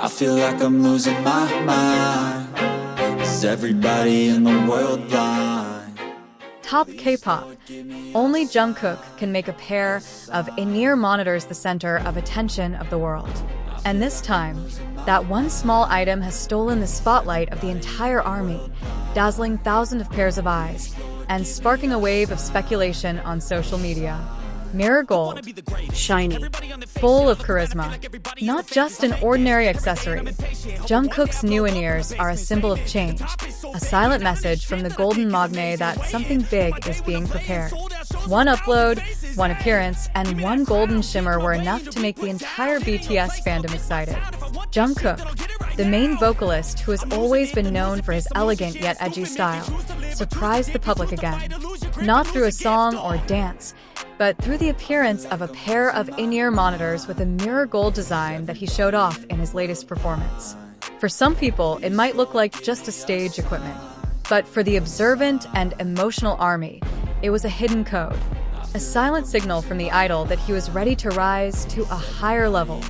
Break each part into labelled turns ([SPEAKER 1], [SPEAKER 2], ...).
[SPEAKER 1] I feel like I'm losing my mind. Is everybody in the world blind?
[SPEAKER 2] Top K-pop. Only Jungkook can make a pair of in-ear monitors the center of attention of the world. And this time, that one small item has stolen the spotlight of the entire army, dazzling thousands of pairs of eyes, and sparking a wave of speculation on social media. Mirror gold, shiny, full of charisma, not just an ordinary accessory. Jungkook's new in-ears are a symbol of change, a silent message from the golden magne that something big is being prepared. One upload, one appearance, and one golden shimmer were enough to make the entire BTS fandom excited. Jungkook, the main vocalist who has always been known for his elegant yet edgy style, surprised the public again. Not through a song or dance, but through the appearance of a pair of in-ear monitors with a mirror gold design that he showed off in his latest performance. For some people, it might look like just a stage equipment, but for the observant and emotional army, it was a hidden code, a silent signal from the idol that he was ready to rise to a higher level.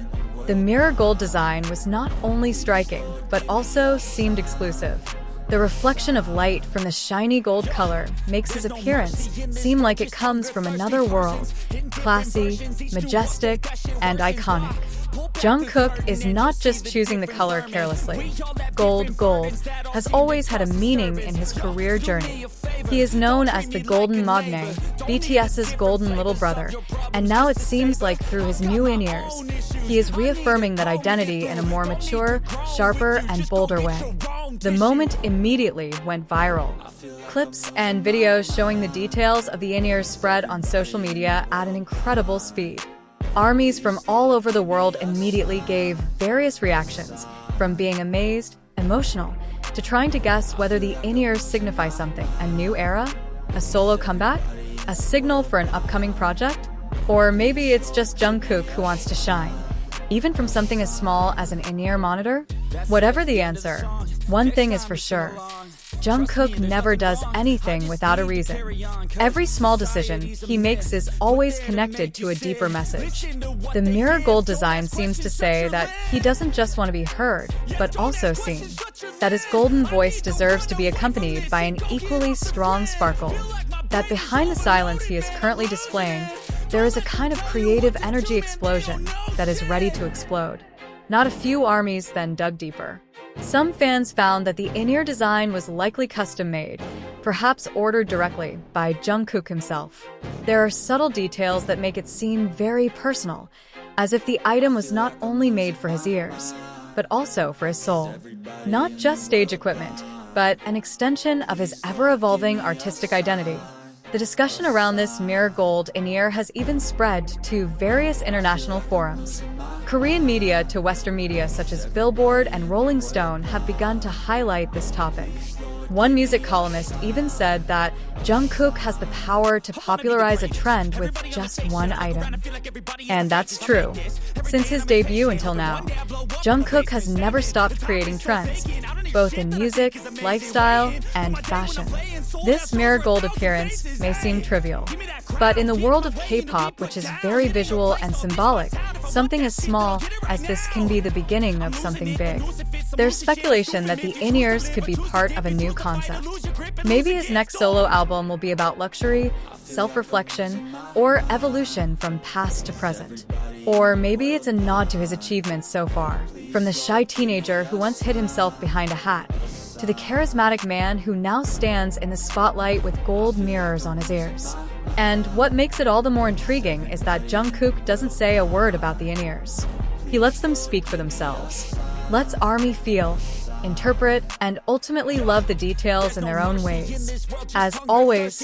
[SPEAKER 2] The mirror gold design was not only striking, but also seemed exclusive. The reflection of light from the shiny gold color makes his appearance seem like it comes from another world, classy, majestic, and iconic. Jungkook is not just choosing the color carelessly. Gold has always had a meaning in his career journey. He is known as the Golden Magne, BTS's golden little brother, and now it seems like through his new in-ears, he is reaffirming that identity in a more mature, sharper, and bolder way. The moment immediately went viral. Clips and videos showing the details of the in-ears spread on social media at an incredible speed. Armies from all over the world immediately gave various reactions, from being amazed, emotional, to trying to guess whether the in-ears signify something, a new era, a solo comeback, a signal for an upcoming project, or maybe it's just Jungkook who wants to shine, even from something as small as an in-ear monitor. Whatever the answer, one thing is for sure. Jungkook never does anything without a reason. Every small decision he makes is always connected to a deeper message. The mirror gold design seems to say that he doesn't just want to be heard, but also seen. That his golden voice deserves to be accompanied by an equally strong sparkle. That behind the silence he is currently displaying, there is a kind of creative energy explosion that is ready to explode. Not a few armies then dug deeper. Some fans found that the in-ear design was likely custom-made, perhaps ordered directly by Jungkook himself. There are subtle details that make it seem very personal, as if the item was not only made for his ears, but also for his soul. Not just stage equipment, but an extension of his ever-evolving artistic identity. The discussion around this mirror gold in-ear has even spread to various international forums. Korean media to Western media such as Billboard and Rolling Stone have begun to highlight this topic. One music columnist even said that Jungkook has the power to popularize a trend with just one item. And that's true. Since his debut until now, Jungkook has never stopped creating trends, both in music, lifestyle, and fashion. This mirror gold appearance may seem trivial, but in the world of K-pop, which is very visual and symbolic, something as small as this can be the beginning of something big. There's speculation that the in-ears could be part of a new concept. Maybe his next solo album will be about luxury, self-reflection, or evolution from past to present. Or maybe it's a nod to his achievements so far, from the shy teenager who once hid himself behind a hat, to the charismatic man who now stands in the spotlight with gold mirrors on his ears. And what makes it all the more intriguing is that Jungkook doesn't say a word about the in-ears. He lets them speak for themselves. Lets ARMY feel, interpret, and ultimately love the details in their own ways. As always,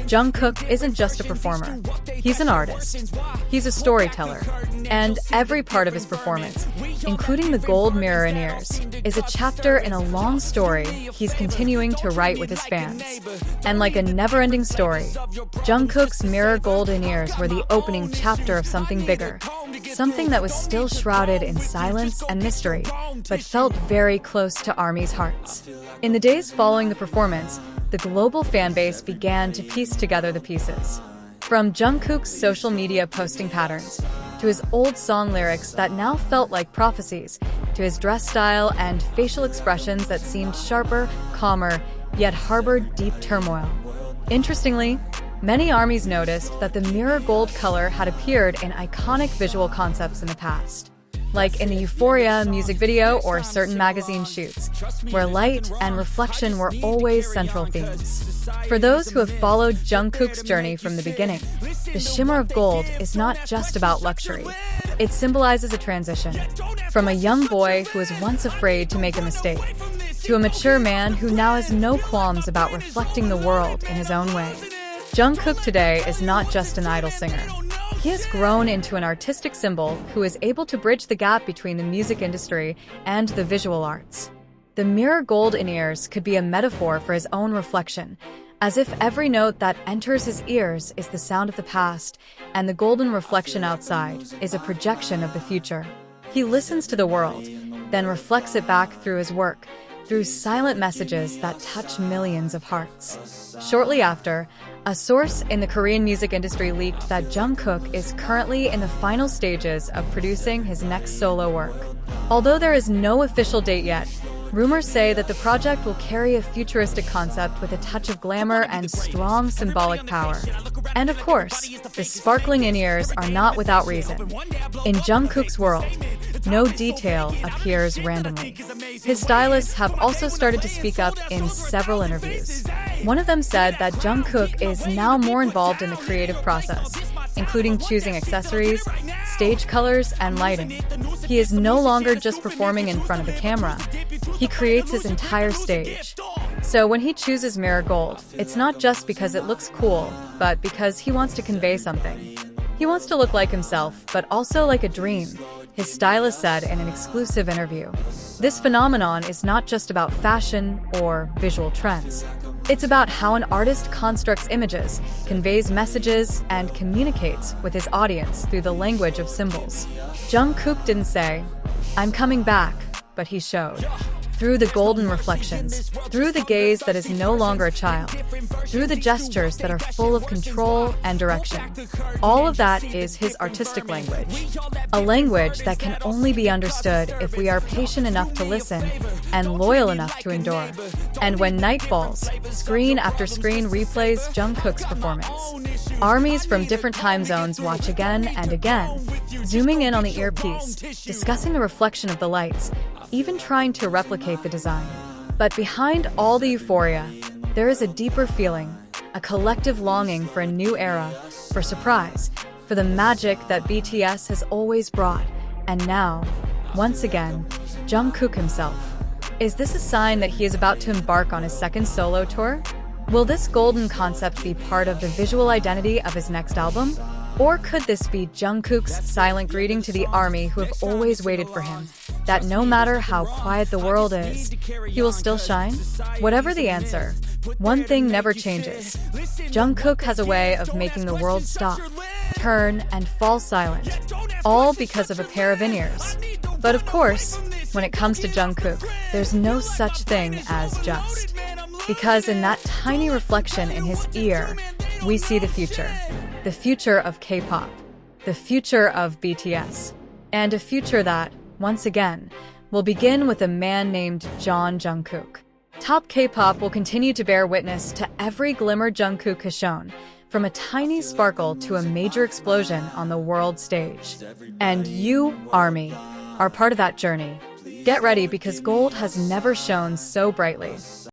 [SPEAKER 2] Jungkook isn't just a performer. He's an artist. He's a storyteller. And every part of his performance, including the gold mirror in-ears, is a chapter in a long story he's continuing to write with his fans. And like a never-ending story, Jungkook's mirror gold in-ears were the opening chapter of something bigger. Something that was still shrouded in silence and mystery, but felt very close to ARMY's hearts. In the days following the performance, the global fanbase began to piece together the pieces. From Jungkook's social media posting patterns, to his old song lyrics that now felt like prophecies, to his dress style and facial expressions that seemed sharper, calmer, yet harbored deep turmoil. Interestingly, many ARMYs noticed that the mirror gold color had appeared in iconic visual concepts in the past, like in the Euphoria music video or certain magazine shoots, where light and reflection were always central themes. For those who have followed Jungkook's journey from the beginning, the shimmer of gold is not just about luxury. It symbolizes a transition from a young boy who was once afraid to make a mistake to a mature man who now has no qualms about reflecting the world in his own way. Jungkook today is not just an idol singer. He has grown into an artistic symbol who is able to bridge the gap between the music industry and the visual arts. The mirror gold in-ears could be a metaphor for his own reflection, as if every note that enters his ears is the sound of the past, and the golden reflection outside is a projection of the future. He listens to the world, then reflects it back through his work, through silent messages that touch millions of hearts. Shortly after, a source in the Korean music industry leaked that Jungkook is currently in the final stages of producing his next solo work. Although there is no official date yet, rumors say that the project will carry a futuristic concept with a touch of glamour and strong symbolic power. And of course, the sparkling in-ears are not without reason. In Jungkook's world, no detail appears randomly. His stylists have also started to speak up in several interviews. One of them said that Jungkook is now more involved in the creative process, including choosing accessories, stage colors, and lighting. He is no longer just performing in front of the camera. He creates his entire stage. So when he chooses mirror gold, it's not just because it looks cool, but because he wants to convey something. He wants to look like himself, but also like a dream, his stylist said in an exclusive interview. This phenomenon is not just about fashion or visual trends. It's about how an artist constructs images, conveys messages, and communicates with his audience through the language of symbols. Jungkook didn't say, "I'm coming back," but he showed. Through the golden reflections, through the gaze that is no longer a child, through the gestures that are full of control and direction. All of that is his artistic language. A language that can only be understood if we are patient enough to listen and loyal enough to endure. And when night falls, screen after screen replays Jungkook's performance. ARMYs from different time zones watch again and again, zooming in on the earpiece, discussing the reflection of the lights, even trying to replicate the design. But behind all the euphoria, there is a deeper feeling, a collective longing for a new era, for surprise, for the magic that BTS has always brought. And now, once again, Jungkook himself. Is this a sign that he is about to embark on his second solo tour? Will this golden concept be part of the visual identity of his next album? Or could this be Jungkook's silent greeting to the ARMY who have always waited for him, that no matter how quiet the world is, he will still shine? Whatever the answer, one thing never changes. Jungkook has a way of making the world stop, turn, and fall silent, all because of a pair of in-ears. But of course, when it comes to Jungkook, there's no such thing as just. Because in that tiny reflection in his ear, we see the future of K-pop, the future of BTS, and a future that, once again, will begin with a man named Jungkook. Top K-pop will continue to bear witness to every glimmer Jungkook has shown, from a tiny sparkle to a major explosion on the world stage. And you, ARMY, are part of that journey. Get ready because gold has never shone so brightly.